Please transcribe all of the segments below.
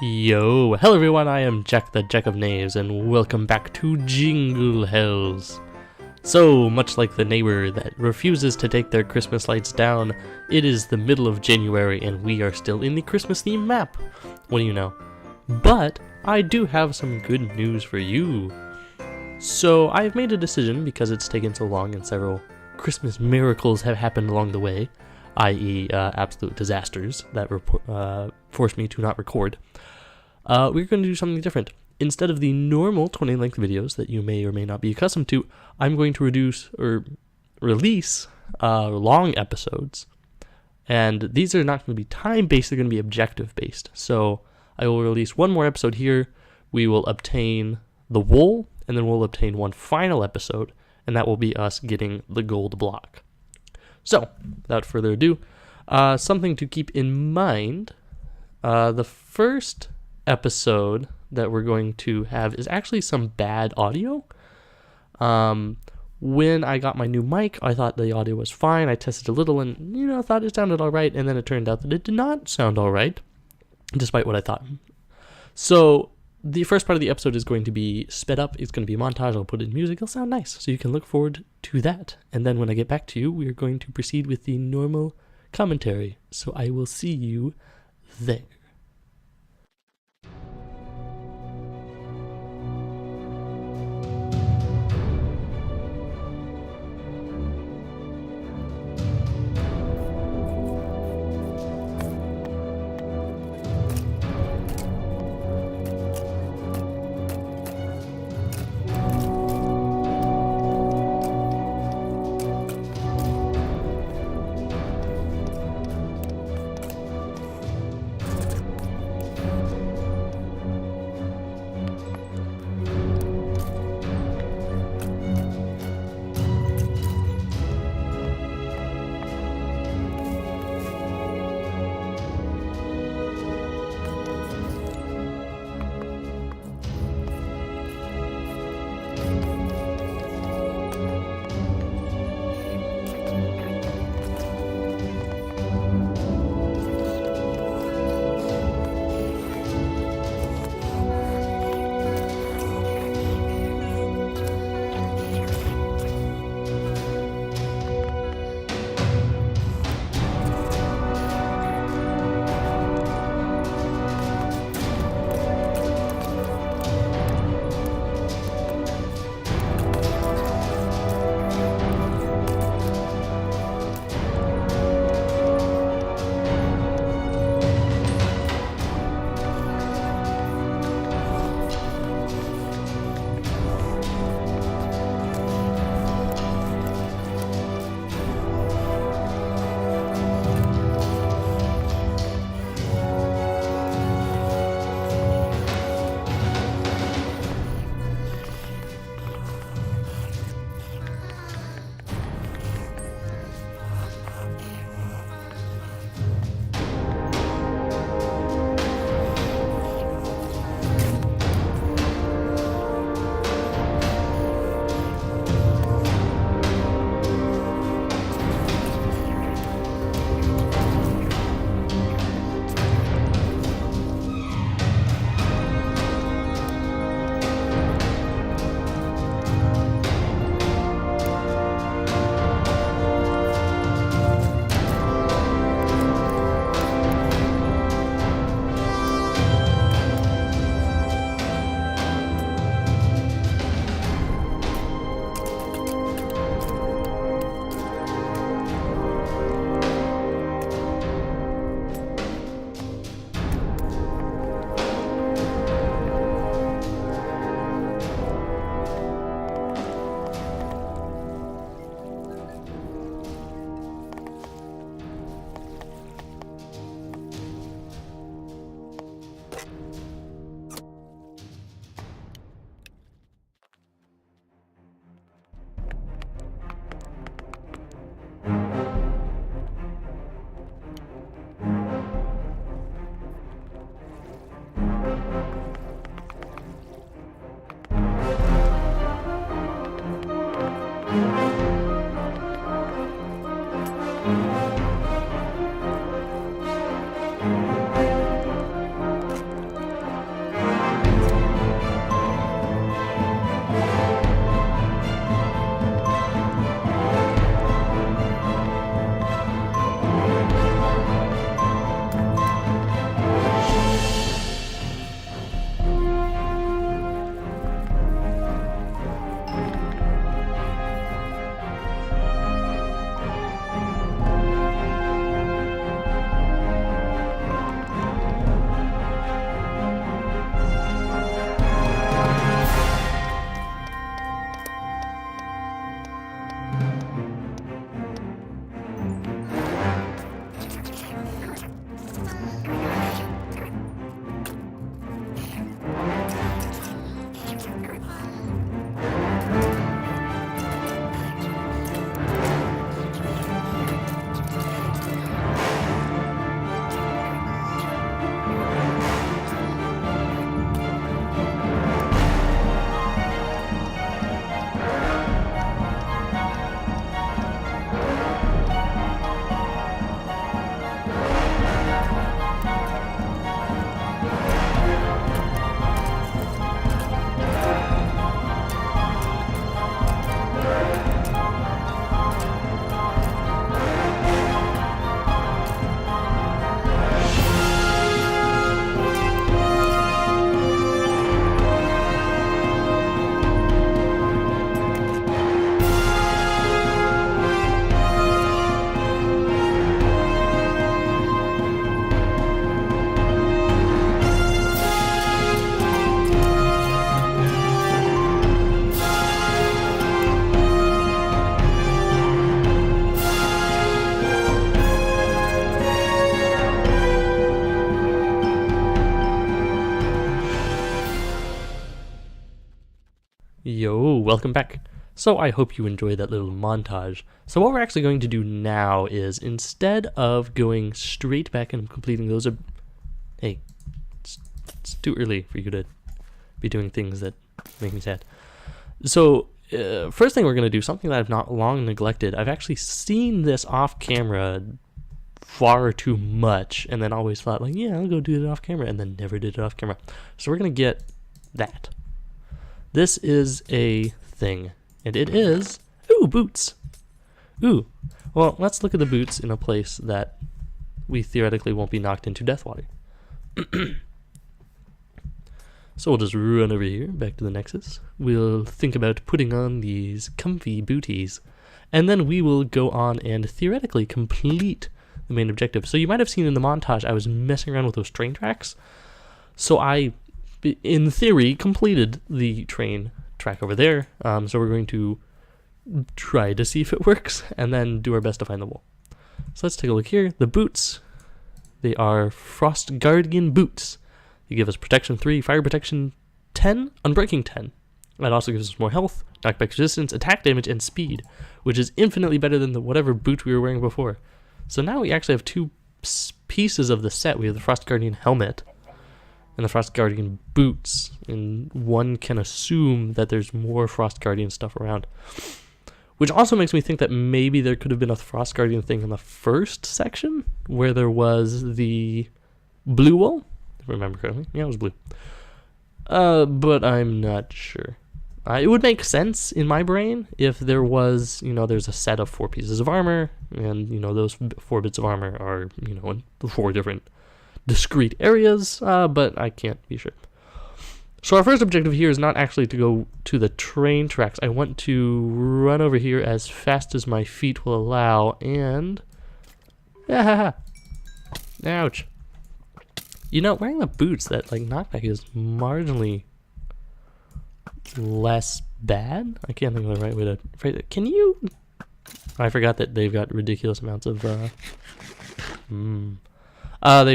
Yo, hello everyone, I am Jack the Jack of Knaves, and welcome back to Jingle Hells. So, much like the neighbor that refuses to take their Christmas lights down, it is the middle of January and we are still in the Christmas theme map. What do you know? But, I do have some good news for you. So, I've made a decision because it's taken so long and several Christmas miracles have happened along the way, i.e. absolute disasters that forced me to not record. We're going to do something different. Instead of the normal 20-length videos that you may or may not be accustomed to, I'm going to release long episodes. And these are not going to be time-based, they're going to be objective-based. So I will release one more episode here, we will obtain the wool, and then we'll obtain one final episode, and that will be us getting the gold block. So, without further ado, something to keep in mind, the first episode that we're going to have is actually some bad audio. When I got my new mic, I thought the audio was fine. I tested a little and, thought it sounded all right, and then it turned out that it did not sound all right, despite what I thought. So, the first part of the episode is going to be sped up. It's going to be a montage. I'll put in music. It'll sound nice, so you can look forward to that. And then when I get back to you, we are going to proceed with the normal commentary. So I will see you there. Yo, welcome back. So I hope you enjoyed that little montage. So what we're actually going to do now is, instead of going straight back and completing those, hey, it's too early for you to be doing things that make me sad. So first thing we're going to do, something that I've not long neglected. I've actually seen this off camera far too much, and then always thought like, yeah, I'll go do it off camera, and then never did it off camera. So we're going to get that. This is a thing, and it is, ooh, boots. Ooh, well, let's look at the boots in a place that we theoretically won't be knocked into death water. So we'll just run over here, back to the Nexus. We'll think about putting on these comfy booties, and then we will go on and theoretically complete the main objective. So you might have seen in the montage I was messing around with those train tracks. So I, in theory, completed the train track over there. So we're going to try to see if it works, and then do our best to find the wall. So let's take a look here. The boots, they are Frost Guardian boots. They give us protection 3, fire protection 10, unbreaking 10. That also gives us more health, knockback resistance, attack damage, and speed, which is infinitely better than the whatever boot we were wearing before. So now we actually have two pieces of the set. We have the Frost Guardian helmet and the Frost Guardian boots, and one can assume that there's more Frost Guardian stuff around. Which also makes me think that maybe there could have been a Frost Guardian thing in the first section, where there was the blue wool, if I remember correctly. Yeah, it was blue. But I'm not sure. It would make sense in my brain if there was, there's a set of 4 pieces of armor, and, those 4 bits of armor are, in 4 different discrete areas, but I can't be sure. So our first objective here is not actually to go to the train tracks. I want to run over here as fast as my feet will allow, and ouch. Wearing the boots, that knockback is marginally less bad. I can't think of the right way to phrase it. Can you? I forgot that they've got ridiculous amounts of they've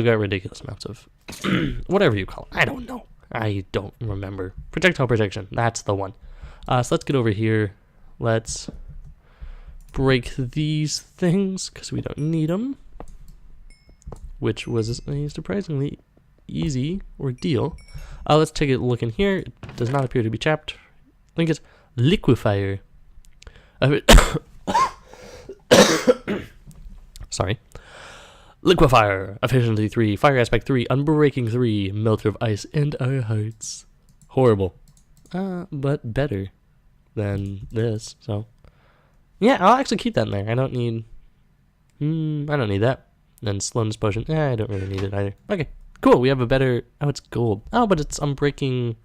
got ridiculous amounts of whatever you call it. I don't know. I don't remember. Projectile protection. That's the one. So let's get over here. Let's break these things because we don't need them, which was a surprisingly easy ordeal. Let's take a look in here. It does not appear to be chapped. I think it's liquefier. Sorry. Liquefier, efficiency 3, fire aspect 3, unbreaking 3, melter of ice, and our hearts. Horrible. But better than this, so. Yeah, I'll actually keep that in there. I don't need that. Then slowness potion, I don't really need it either. Okay, cool, we have a better, oh, it's gold. Oh, but it's unbreaking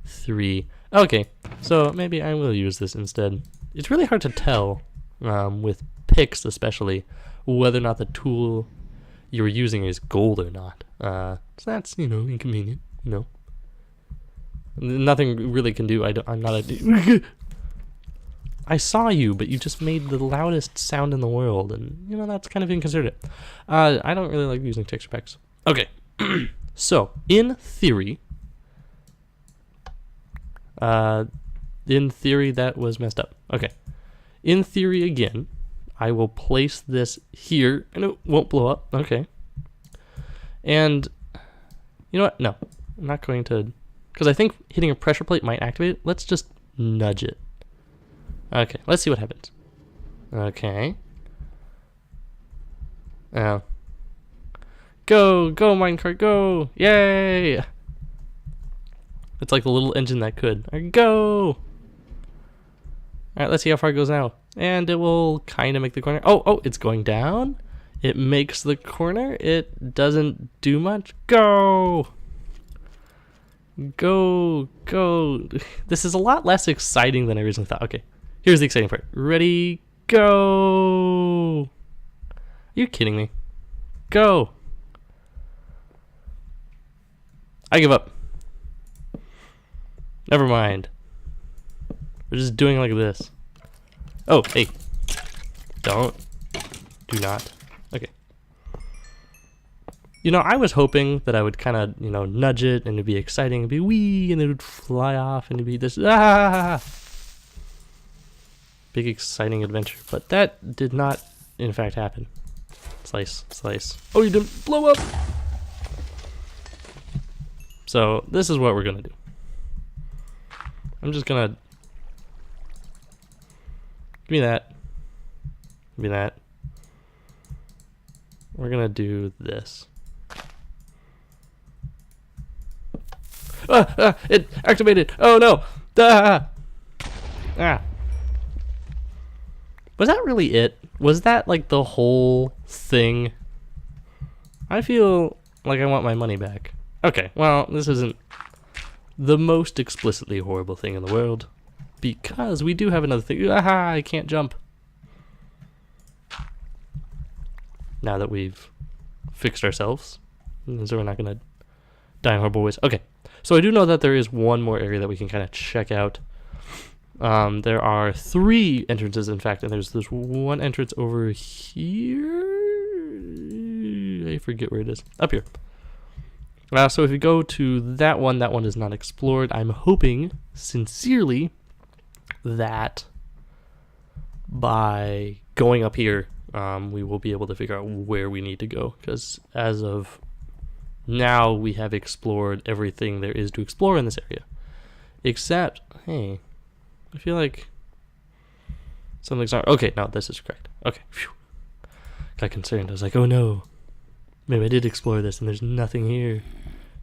3. Okay, so maybe I will use this instead. It's really hard to tell, with picks especially, whether or not the tool you're using is gold or not. So that's, inconvenient, Nothing really can do. I'm not a... I saw you, but you just made the loudest sound in the world, and, that's kind of inconsiderate. I don't really like using texture packs. Okay, so, in theory, that was messed up. Okay, in theory, again, I will place this here, and it won't blow up. Okay. And, you know what? No, I'm not going to, because I think hitting a pressure plate might activate it. Let's just nudge it. Okay, let's see what happens. Okay. Oh. Go, minecart, go! Yay! It's like the little engine that could. Go! Alright, let's see how far it goes now. And it will kind of make the corner. Oh, it's going down. It makes the corner. It doesn't do much. Go! Go! This is a lot less exciting than I originally thought. Okay, here's the exciting part. Ready, go! Are you kidding me? Go! I give up. Never mind. We're just doing like this. Oh, hey. Do not. Okay. You know, I was hoping that I would kind of, you know, nudge it and it'd be exciting, it'd be wee, and it would fly off and it'd be this big exciting adventure. But that did not, in fact, happen. Slice, slice. Oh, you didn't blow up! So, this is what we're gonna do. I'm just gonna... Give me that. Give me that. We're gonna do this. It activated! Oh no! Ah! Was that really it? Was that like the whole thing? I feel like I want my money back. Okay, well, this isn't the most explicitly horrible thing in the world, because we do have another thing. Aha! I can't jump. Now that we've fixed ourselves, so we're not gonna die in horrible ways. Okay, so I do know that there is one more area that we can kind of check out. There are 3 entrances, in fact, and there's this one entrance over here. I forget where it is. Up here. So if you go to that one is not explored. I'm hoping, sincerely, that by going up here, we will be able to figure out where we need to go. Because as of now, we have explored everything there is to explore in this area. Except, hey, I feel like something's not... Okay, no, this is correct. Okay, phew. Got concerned. I was like, oh no. Maybe I did explore this and there's nothing here.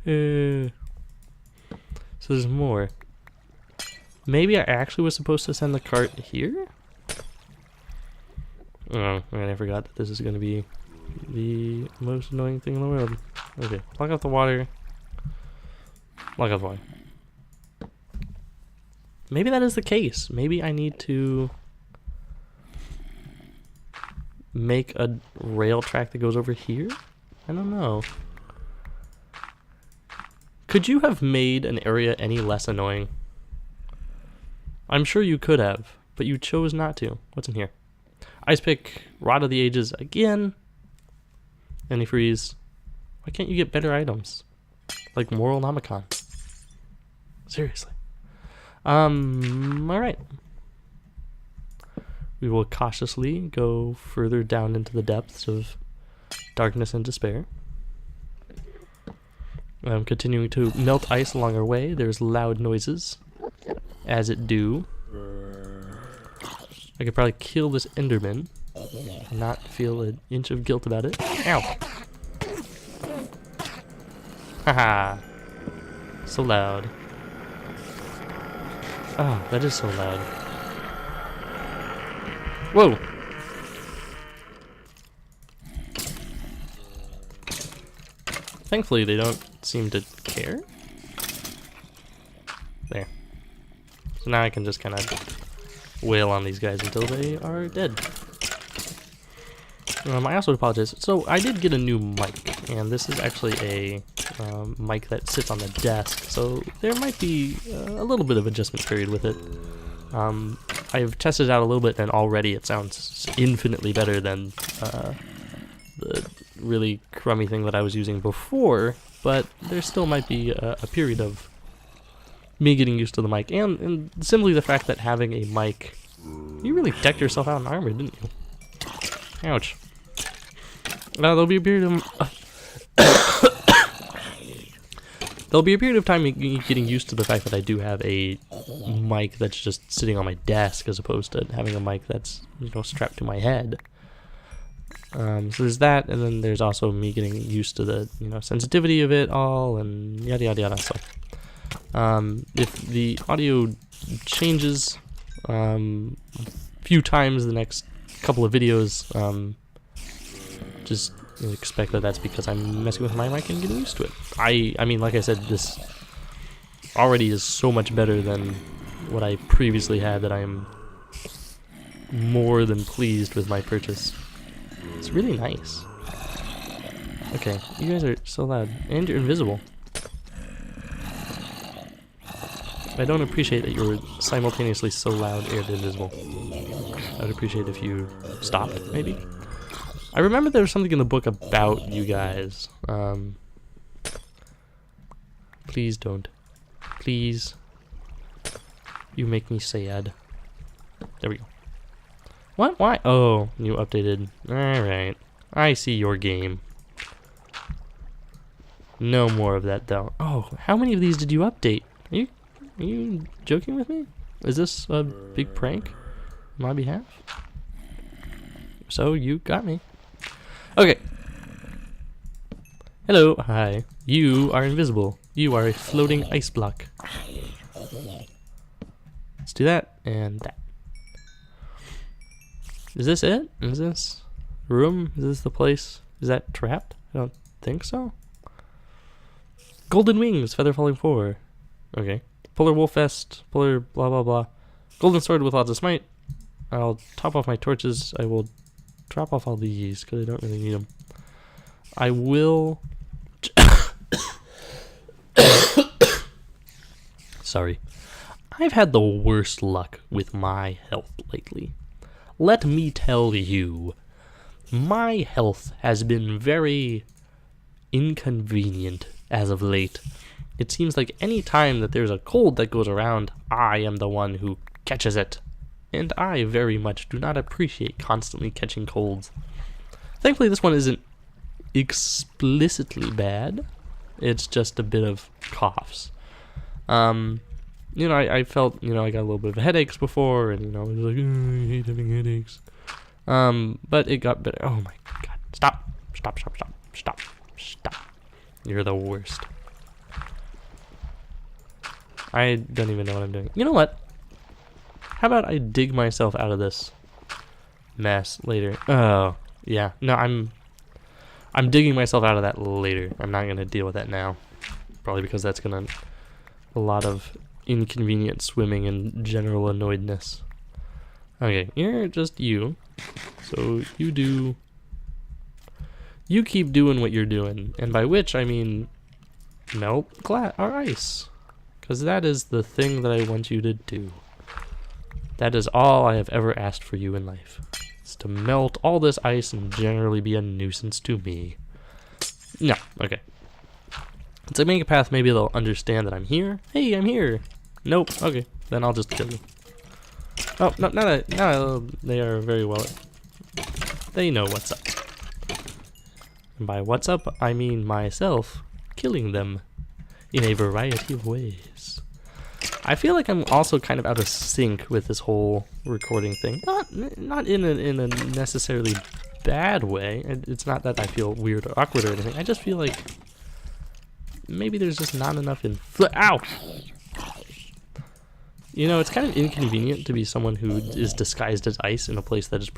So there's more. Maybe I actually was supposed to send the cart here? Oh, man, I forgot that this is going to be the most annoying thing in the world. Okay, plug out the water. Plug out the water. Maybe that is the case. Maybe I need to make a rail track that goes over here? I don't know. Could you have made an area any less annoying? I'm sure you could have, but you chose not to. What's in here? Ice pick, Rod of the Ages again. Antifreeze. Why can't you get better items? Like Moral Nomicon. Seriously. Alright. We will cautiously go further down into the depths of darkness and despair. Continuing to melt ice along our way. There's loud noises, as it do. I could probably kill this Enderman and not feel an inch of guilt about it. Ow! Haha! So loud. Oh, that is so loud. Whoa! Thankfully, they don't seem to care. There. So now I can just kind of wail on these guys until they are dead. I also apologize. So I did get a new mic, and this is actually a mic that sits on the desk. So there might be a little bit of adjustment period with it. I've tested it out a little bit, and already it sounds infinitely better than the really crummy thing that I was using before, but there still might be a period of me getting used to the mic, and simply the fact that having a mic... You really decked yourself out in armor, didn't you? Ouch. There'll be a period of... There'll be a period of time getting used to the fact that I do have a mic that's just sitting on my desk as opposed to having a mic that's, you know, strapped to my head. So there's that, and then there's also me getting used to the, you know, sensitivity of it all, and yada yada yada. So, if the audio changes a few times the next couple of videos, just expect that that's because I'm messing with my mic and getting used to it. I mean, like I said, this already is so much better than what I previously had that I'm more than pleased with my purchase. It's really nice. Okay, you guys are so loud, and you're invisible. I don't appreciate that you're simultaneously so loud and invisible. I would appreciate if you stopped, maybe. I remember there was something in the book about you guys. Please don't. Please. You make me sad. There we go. What? Why? Oh, you updated. Alright. I see your game. No more of that though. Oh, how many of these did you update? Are you joking with me? Is this a big prank on my behalf? So you got me. Okay. Hello. Hi. You are invisible. You are a floating ice block. Let's do that and that. Is this it? Is this room? Is this the place? Is that trapped? I don't think so. Golden wings, feather falling 4. Okay. Polar wolf vest, polar blah blah blah. Golden sword with lots of smite. I'll top off my torches. I will drop off all these because I don't really need them. I will. Sorry. I've had the worst luck with my health lately. Let me tell you, my health has been very inconvenient as of late. It seems like any time that there's a cold that goes around, I am the one who catches it. And I very much do not appreciate constantly catching colds. Thankfully, this one isn't explicitly bad. It's just a bit of coughs. You know, I felt, you know, I got a little bit of headaches before, and, you know, I was like, oh, I hate having headaches. But it got better. Oh my god. Stop. Stop, stop, stop, stop, stop. You're the worst. I don't even know what I'm doing. You know what? How about I dig myself out of this mess later? Oh, yeah. No, I'm digging myself out of that later. I'm not going to deal with that now. Probably because that's going to... a lot of inconvenient swimming and general annoyedness. Okay, you're just you. So you do... you keep doing what you're doing. And by which, I mean... melt glass or ice. Because that is the thing that I want you to do. That is all I have ever asked for you in life. Is to melt all this ice and generally be a nuisance to me. No, okay. Once I make a path, maybe they'll understand that I'm here. Hey, I'm here. Nope, okay. Then I'll just kill you. Oh, no, they are very well. They know what's up. And by what's up, I mean myself killing them in a variety of ways. I feel like I'm also kind of out of sync with this whole recording thing. Not in a necessarily bad way. It's not that I feel weird or awkward or anything. I just feel like maybe there's just not enough ow! You know, it's kind of inconvenient to be someone who is disguised as ice in a place that is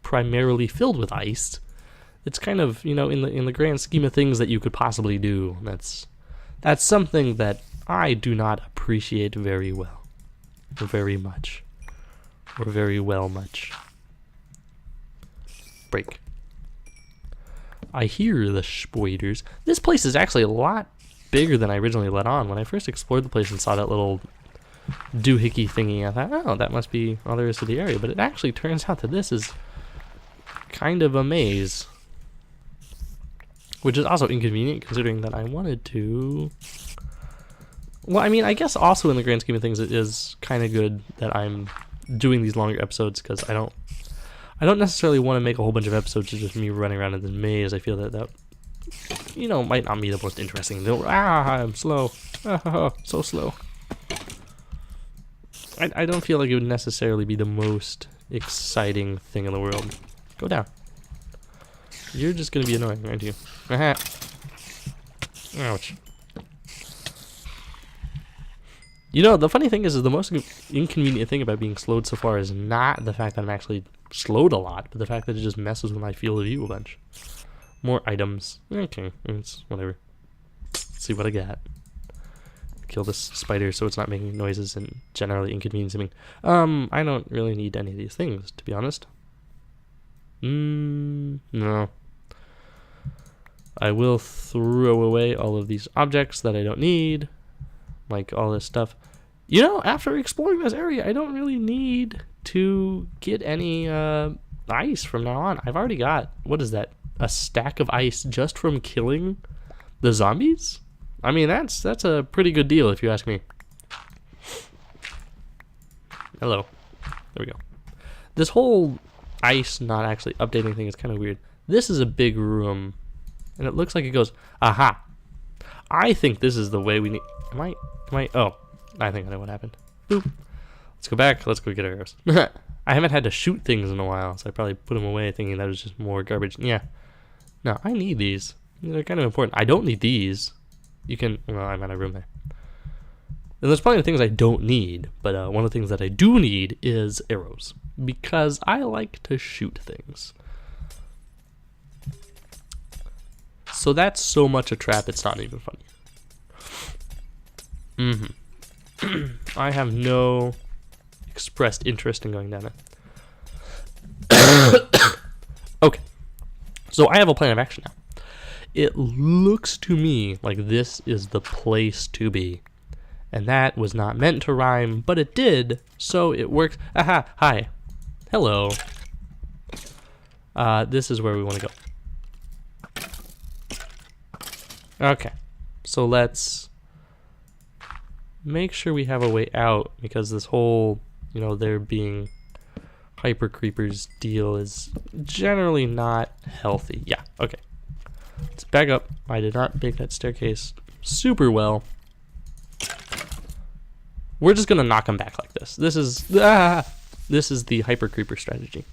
primarily filled with ice. It's kind of, you know, in the grand scheme of things that you could possibly do. That's something that I do not appreciate very well. Very much. Or very well much. Break. I hear the spiders. This place is actually a lot bigger than I originally let on. When I first explored the place and saw that little doohickey thingy, I thought, oh, that must be all there is to the area. But it actually turns out that this is kind of a maze. Which is also inconvenient considering that I wanted to... well, I mean, I guess also in the grand scheme of things, it is kind of good that I'm doing these longer episodes because I don't necessarily want to make a whole bunch of episodes of just me running around in the maze. I feel that you know, might not be the most interesting. I'm slow. So slow. I don't feel like it would necessarily be the most exciting thing in the world. Go down. You're just gonna be annoying, aren't you? Ouch. You know, the funny thing is the most inconvenient thing about being slowed so far is not the fact that I'm actually slowed a lot, but the fact that it just messes with my field of view a bunch. More items. Okay, it's whatever. Let's see what I got. Kill this spider so it's not making noises and generally inconveniencing me. I don't really need any of these things, to be honest. No. I will throw away all of these objects that I don't need. Like all this stuff. You know, after exploring this area, I don't really need to get any ice from now on. I've already got, what is that? A stack of ice just from killing the zombies? I mean, that's a pretty good deal if you ask me. Hello. There we go. This whole ice not actually updating thing is kind of weird. This is a big room, and it looks like it goes, aha. I think this is the way we need, am I, oh, I think I know what happened. Boop. Let's go back, let's go get our arrows. I haven't had to shoot things in a while, so I probably put them away thinking that was just more garbage. Yeah. No, I need these. They're kind of important. I don't need these. You can, well, I'm out of room there. And there's plenty of things I don't need, but one of the things that I do need is arrows, because I like to shoot things. So that's so much a trap, it's not even funny. I have no expressed interest in going down it. Okay, so I have a plan of action now. It looks to me like this is the place to be. And that was not meant to rhyme, but it did, so it works. Aha, hi. Hello. This is where we want to go. Okay, so let's make sure we have a way out, because this whole, you know, there being hyper creepers deal is generally not healthy. Yeah, okay. Let's back up. I did not make that staircase super well. We're just gonna knock them back like this. This is the hyper creeper strategy.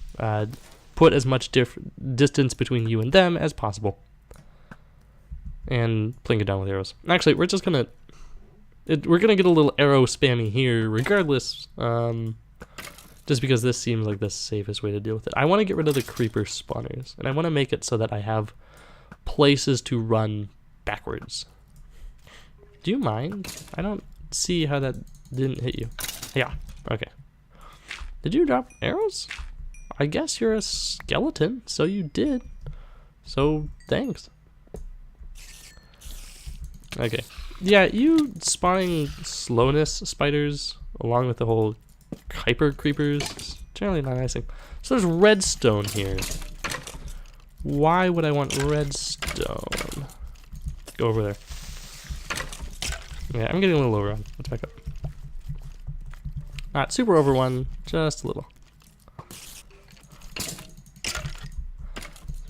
Put as much distance between you and them as possible, and plink it down with arrows. Actually, we're just gonna we're gonna get a little arrow spammy here, regardless. Just because this seems like the safest way to deal with it. I want to get rid of the creeper spawners, and I want to make it so that I have places to run backwards. Do you mind? I don't see how that didn't hit you. Yeah, okay. Did you drop arrows? I guess you're a skeleton, so you did. So, thanks. Okay. Yeah, you spawning slowness spiders, along with the whole hyper creepers, is generally not a nice thing. So there's redstone here. Why would I want redstone? Go over there. Yeah, I'm getting a little overrun. Let's back up. Not super over one, just a little.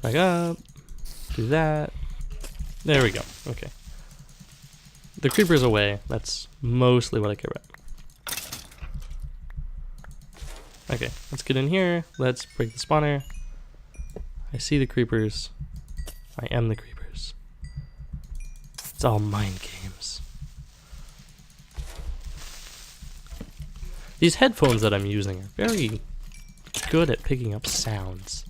Back up. Do that. There we go. Okay. The creeper's away. That's mostly what I care about. Okay, let's get in here. Let's break the spawner. I see the creepers. I am the creepers. It's all mind games. These headphones that I'm using are very good at picking up sounds.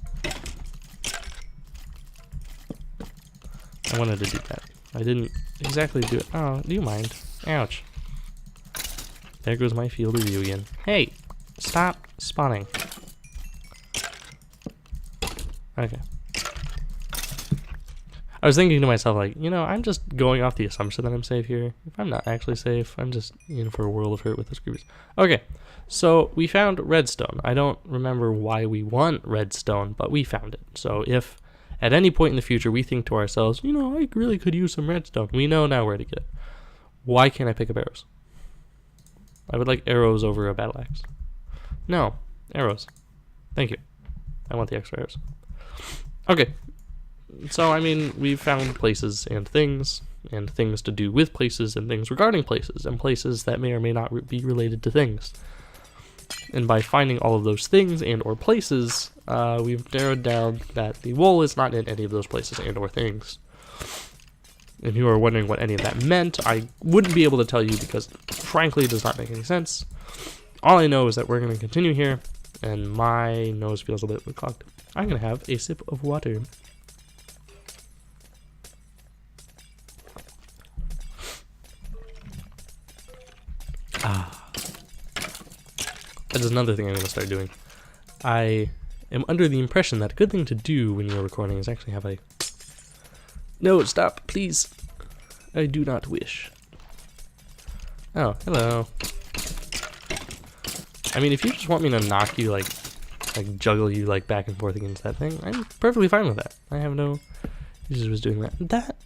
I wanted to do that. I didn't exactly do it. Oh, do you mind? Ouch. There goes my field of view again. Hey! Stop spawning. Okay. I was thinking to myself, like, you know, I'm just going off the assumption that I'm safe here. If I'm not actually safe, I'm just in for a world of hurt with those creepers. Okay, so we found redstone. I don't remember why we want redstone, but we found it. So if at any point in the future we think to ourselves, you know, I really could use some redstone, we know now where to get it. Why can't I pick up arrows? I would like arrows over a battle axe. No, arrows. Thank you. I want the extra arrows. Okay. So, I mean, we've found places and things to do with places and things regarding places, and places that may or may not be related to things. And by finding all of those things and or places, we've narrowed down that the wool is not in any of those places and or things. If you are wondering what any of that meant, I wouldn't be able to tell you because, frankly, it does not make any sense. All I know is that we're going to continue here, and my nose feels a bit clogged. I'm going to have a sip of water. That is another thing I'm going to start doing. I am under the impression that a good thing to do when you're recording is actually have a... No, stop, please. I do not wish. Oh, hello. I mean, if you just want me to knock you, like, like juggle you like back and forth against that thing, I'm perfectly fine with that. I have no issues with doing that.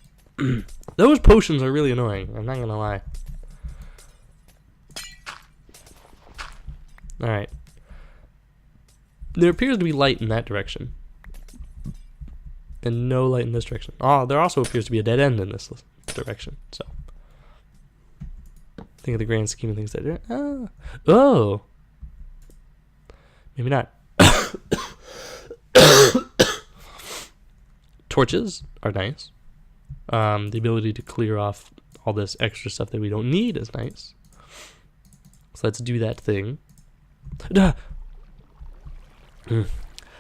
Those potions are really annoying, I'm not gonna lie. Alright. There appears to be light in that direction. And no light in this direction. Oh, there also appears to be a dead end in this direction, so. Think of the grand scheme of things that oh. Maybe not. Torches are nice. The ability to clear off all this extra stuff that we don't need is nice. So let's do that thing.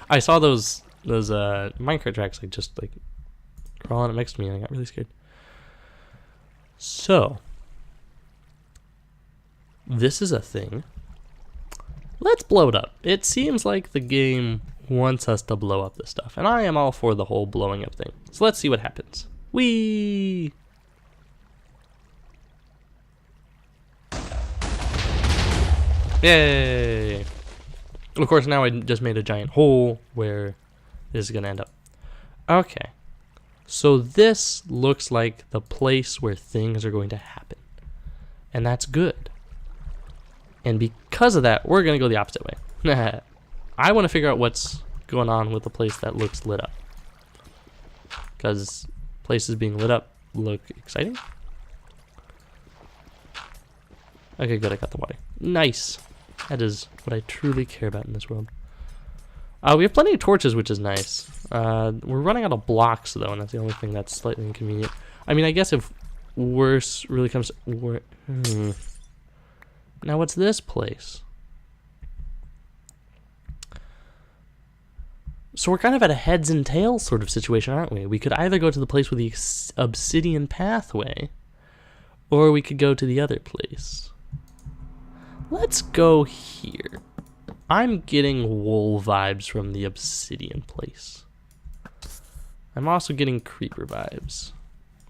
I saw those minecart tracks like just like crawling up next to me and I got really scared. So this is a thing. Let's blow it up. It seems like the game wants us to blow up this stuff, and I am all for the whole blowing up thing. So let's see what happens. Whee! Yay! Of course, now I just made a giant hole where this is going to end up. Okay. So this looks like the place where things are going to happen. And that's good. And because of that, we're going to go the opposite way. I want to figure out what's going on with the place that looks lit up. Because places being lit up look exciting. Okay, good, I got the water. Nice. That is what I truly care about in this world. We have plenty of torches, which is nice. We're running out of blocks, though, and that's the only thing that's slightly inconvenient. I mean, I guess if worse really comes to... Now, what's this place? So we're kind of at a heads and tails sort of situation, aren't we? We could either go to the place with the obsidian pathway, or we could go to the other place. Let's go here. I'm getting wool vibes from the obsidian place. I'm also getting creeper vibes.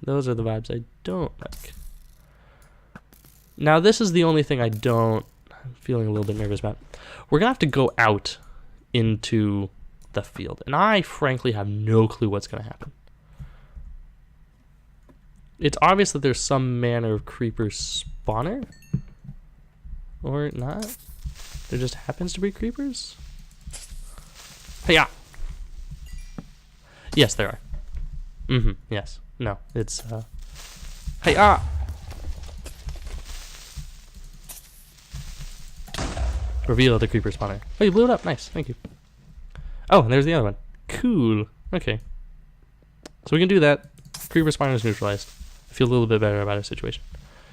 Those are the vibes I don't like. Now this is the only thing I'm feeling a little bit nervous about. We're gonna have to go out into the field, and I frankly have no clue what's gonna happen. It's obvious that there's some manner of creeper spawner. Or not. There just happens to be creepers. Hey-ya! Yes, there are. Yes. No, it's, Hey-ya! Reveal the creeper spawner. Oh, you blew it up. Nice. Thank you. Oh, and there's the other one. Cool. Okay. So we can do that. Creeper spawner is neutralized. I feel a little bit better about our situation.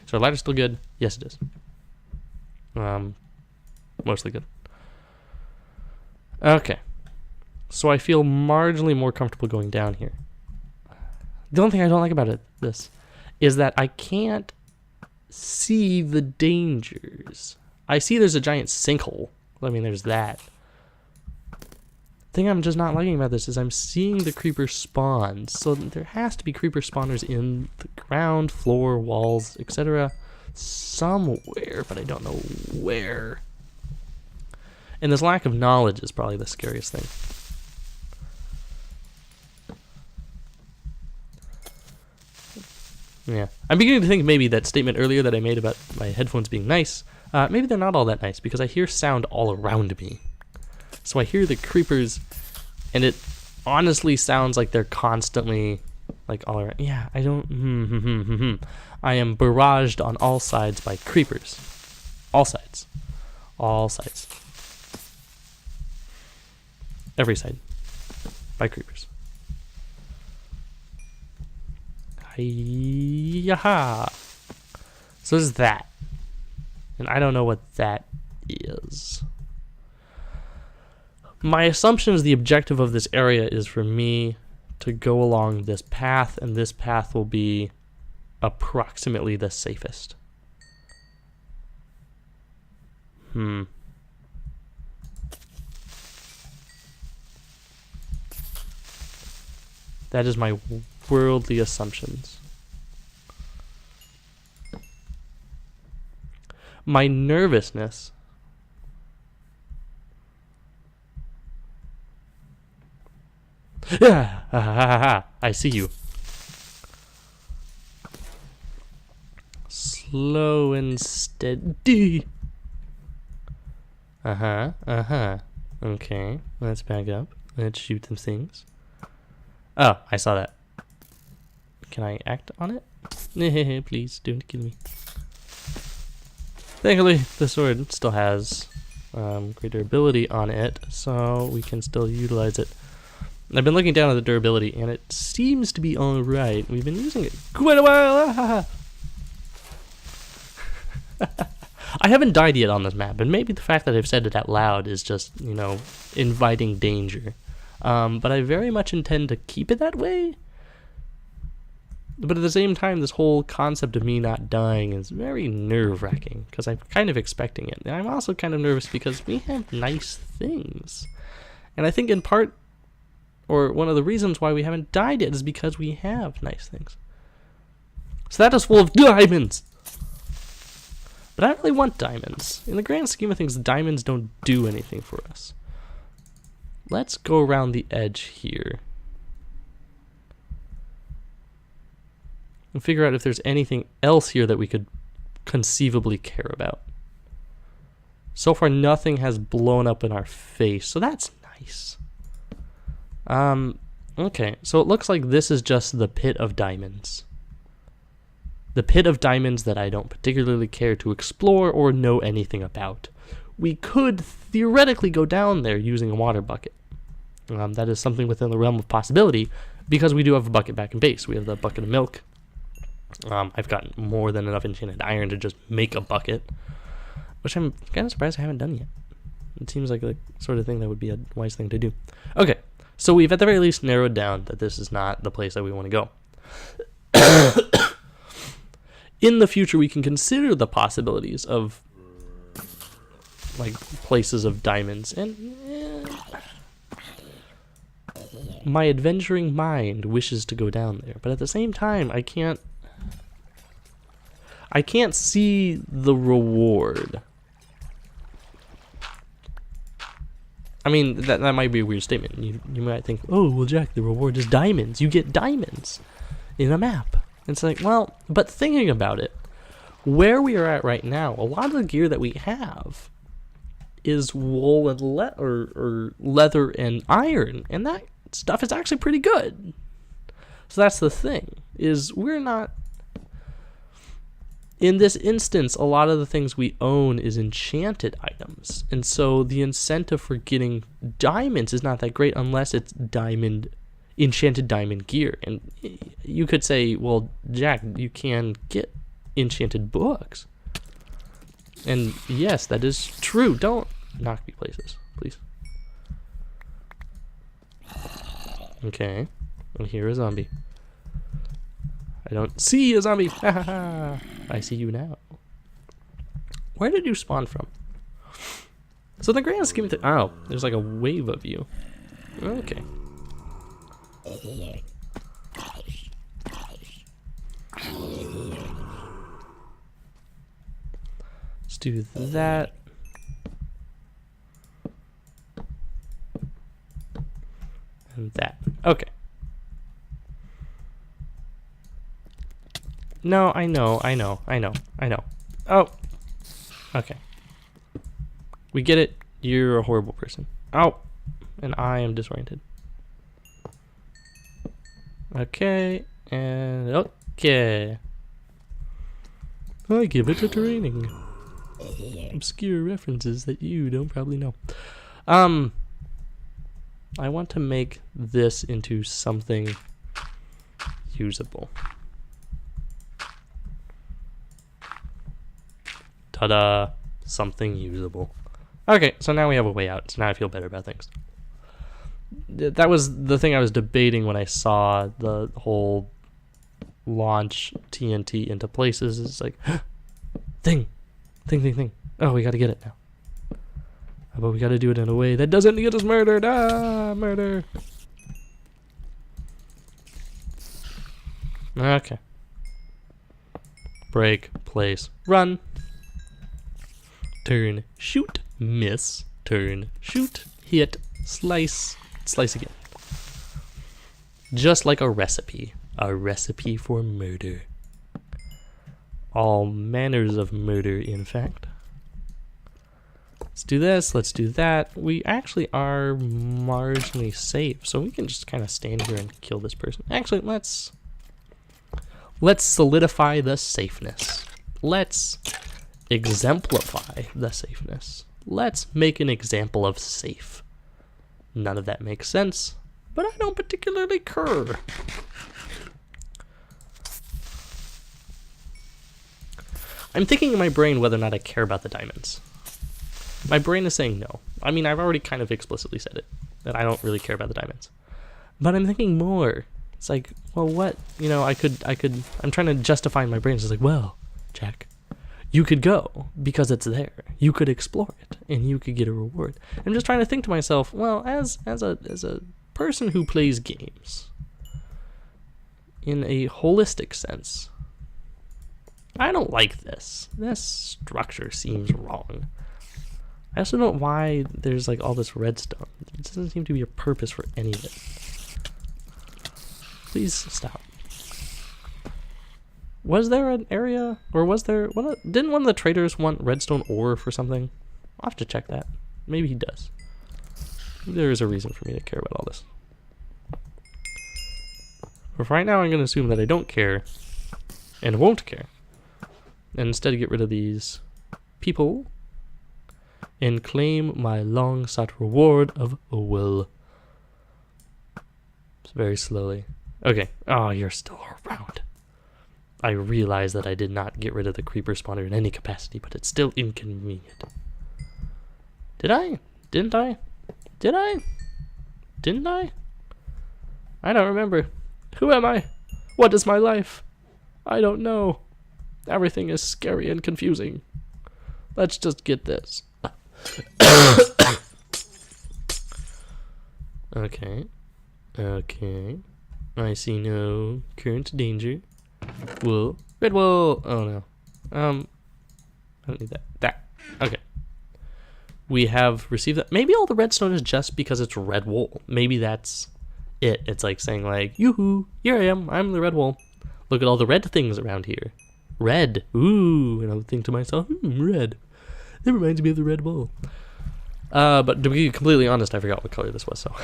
So our ladder's still good? Yes, it is. Mostly good. Okay. So I feel marginally more comfortable going down here. The only thing I don't like about this is that I can't see the dangers. I see there's a giant sinkhole. I mean, there's that. The thing I'm just not liking about this is I'm seeing the creeper spawn. So there has to be creeper spawners in the ground, floor, walls, etc. somewhere, but I don't know where. And this lack of knowledge is probably the scariest thing. Yeah. I'm beginning to think maybe that statement earlier that I made about my headphones being nice, maybe they're not all that nice because I hear sound all around me. So I hear the creepers, and it honestly sounds like they're constantly, like, all around. Yeah, I don't... I am barraged on all sides by creepers. All sides. All sides. Every side. By creepers. Hi-ya-ha! So there's that. And I don't know what that is. My assumption is the objective of this area is for me to go along this path, and this path will be approximately the safest. That is my worldly assumptions. My nervousness Yeah, ha, ha, ha, ha. I see you. Slow and steady. Uh-huh, uh-huh. Okay, let's back up. Let's shoot them things. Oh, I saw that. Can I act on it? Please, don't kill me. Thankfully, the sword still has great durability on it, so we can still utilize it. I've been looking down at the durability, and it seems to be alright. We've been using it quite a while. I haven't died yet on this map, and maybe the fact that I've said it out loud is just, you know, inviting danger. But I very much intend to keep it that way. But at the same time, this whole concept of me not dying is very nerve-wracking, because I'm kind of expecting it. And I'm also kind of nervous because we have nice things. And I think in part, or one of the reasons why we haven't died yet is because we have nice things. So that is full of diamonds! But I don't really want diamonds. In the grand scheme of things, diamonds don't do anything for us. Let's go around the edge here. And figure out if there's anything else here that we could conceivably care about. So far, nothing has blown up in our face, so that's nice. Okay, so it looks like this is just the pit of diamonds. The pit of diamonds that I don't particularly care to explore or know anything about. We could theoretically go down there using a water bucket. That is something within the realm of possibility, because we do have a bucket back in base. We have the bucket of milk. I've got more than enough enchanted iron to just make a bucket, which I'm kind of surprised I haven't done yet. It seems like the sort of thing that would be a wise thing to do. Okay, so we've at the very least narrowed down that this is not the place that we want to go. In the future, we can consider the possibilities of like places of diamonds, and my adventuring mind wishes to go down there, but at the same time, I can't see the reward. I mean, that might be a weird statement. You might think, oh, well, Jack, the reward is diamonds. You get diamonds in a map. It's like, well, but thinking about it, where we are at right now, a lot of the gear that we have is wool and or leather and iron, and that stuff is actually pretty good. So that's the thing, is we're not... In this instance, a lot of the things we own is enchanted items, and so the incentive for getting diamonds is not that great unless it's enchanted diamond gear. And you could say, well, Jack, you can get enchanted books. And yes, that is true. Don't knock me places, please. Okay, and here a zombie. I don't see a zombie. I see you now. Where did you spawn from? So the grand scheme of things, oh, there's like a wave of you. Okay. Let's do that. And that. Okay. No, I know. Oh. Okay. We get it. You're a horrible person. Oh. And I am disoriented. Okay. And okay. I give it a training. Obscure references that you don't probably know. I want to make this into something usable. Ta-da! Something usable. Okay, so now we have a way out. So now I feel better about things. That was the thing I was debating when I saw the whole launch TNT into places. It's like, thing. Oh, we gotta get it now. But we gotta do it in a way that doesn't get us murdered. Ah, murder. Okay. Break, place, run. Turn, shoot, miss. Turn, shoot, hit, slice, slice again. Just like a recipe for murder. All manners of murder, in fact. Let's do this, let's do that. We actually are marginally safe, so we can just kind of stand here and kill this person. Actually, let's solidify the safeness. Let's exemplify the safeness. Let's make an example of safe. None of that makes sense, but I don't particularly care. I'm thinking in my brain whether or not I care about the diamonds. My brain is saying no. I mean, I've already kind of explicitly said it, that I don't really care about the diamonds. But I'm thinking more. It's like, well, what? You know, I'm trying to justify in my brain. It's like, well, Jack, you could go because it's there. You could explore it and you could get a reward. I'm just trying to think to myself, well, as a person who plays games in a holistic sense, I don't like this. This structure seems wrong. I also don't know why there's like all this redstone. There doesn't seem to be a purpose for any of it. Please stop. Was there an area, or was there, didn't one of the traders want redstone ore for something? I'll have to check that. Maybe he does. Maybe there is a reason for me to care about all this. But for right now, I'm going to assume that I don't care and won't care. And instead get rid of these people and claim my long-sought reward of will. Just very slowly. Okay. Oh, you're still around. I realize that I did not get rid of the creeper spawner in any capacity, but it's still inconvenient. Did I? Didn't I? Did I? Didn't I? I don't remember. Who am I? What is my life? I don't know. Everything is scary and confusing. Let's just get this. Okay. Okay. I see no current danger. Wool. Red wool! Oh no. I don't need that. That. Okay. We have received that. Maybe all the redstone is just because it's red wool. Maybe that's it. It's like saying like, yoo-hoo, here I am. I'm the red wool. Look at all the red things around here. Red. Ooh. And I would think to myself, red. That reminds me of the red wool. But to be completely honest, I forgot what color this was, so.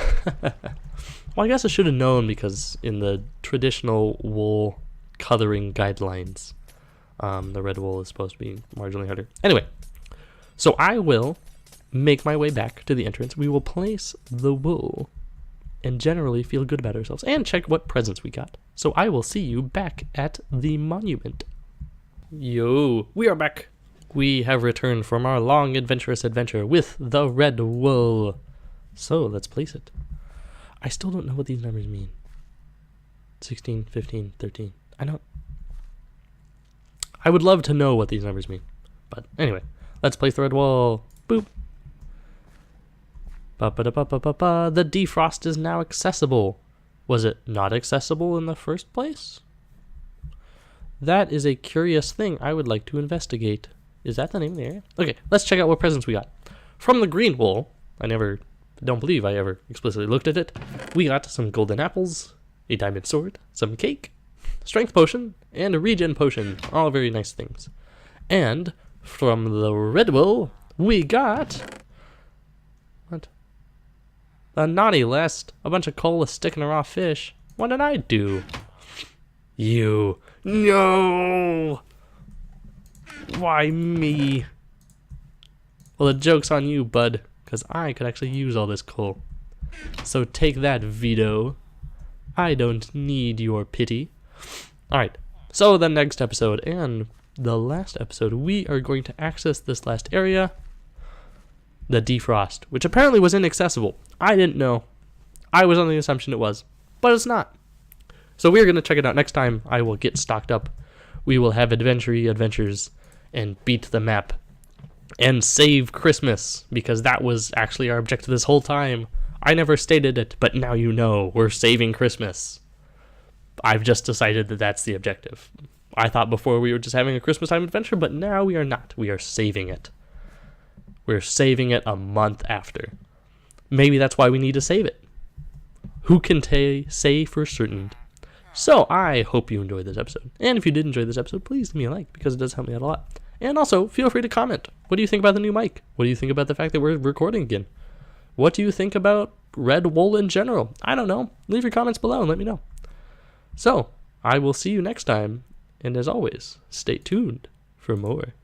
Well, I guess I should have known because in the traditional wool coloring guidelines, the red wool is supposed to be marginally harder. Anyway, so I will make my way back to the entrance. We will place the wool and generally feel good about ourselves and check what presents we got. So I will see you back at the monument. Yo, we are back. We have returned from our long adventurous adventure with the red wool. So let's place it. I still don't know what these numbers mean. 16, 15, 13. I would love to know what these numbers mean. But anyway, let's place the red wool. Boop. Ba-ba-da-ba-ba-ba-ba. The defrost is now accessible. Was it not accessible in the first place? That is a curious thing I would like to investigate. Is that the name of the area? Okay, let's check out what presents we got. From the green wool, don't believe I ever explicitly looked at it, we got some golden apples, a diamond sword, some cake, strength potion, and a regen potion. All very nice things. And from the red wool, we got... What? A naughty list. A bunch of coal, a stick, and a raw fish. What did I do? You. No! Why me? Well, the joke's on you, bud, because I could actually use all this coal. So take that, Vito. I don't need your pity. Alright, so the next episode and the last episode, we are going to access this last area, the defrost, which apparently was inaccessible. I didn't know. I was on the assumption it was, but it's not. So we're going to check it out next time. I will get stocked up. We will have adventures and beat the map and save Christmas, because that was actually our objective this whole time. I never stated it, but now you know. We're saving Christmas. I've just decided that that's the objective. I thought before we were just having a Christmas time adventure, but now we are not. We are saving it. We're saving it a month after. Maybe that's why we need to save it. Who can say for certain? So I hope you enjoyed this episode. And if you did enjoy this episode, please give me a like, because it does help me out a lot. And also, feel free to comment. What do you think about the new mic? What do you think about the fact that we're recording again? What do you think about red wool in general? I don't know. Leave your comments below and let me know. So, I will see you next time. And as always, stay tuned for more.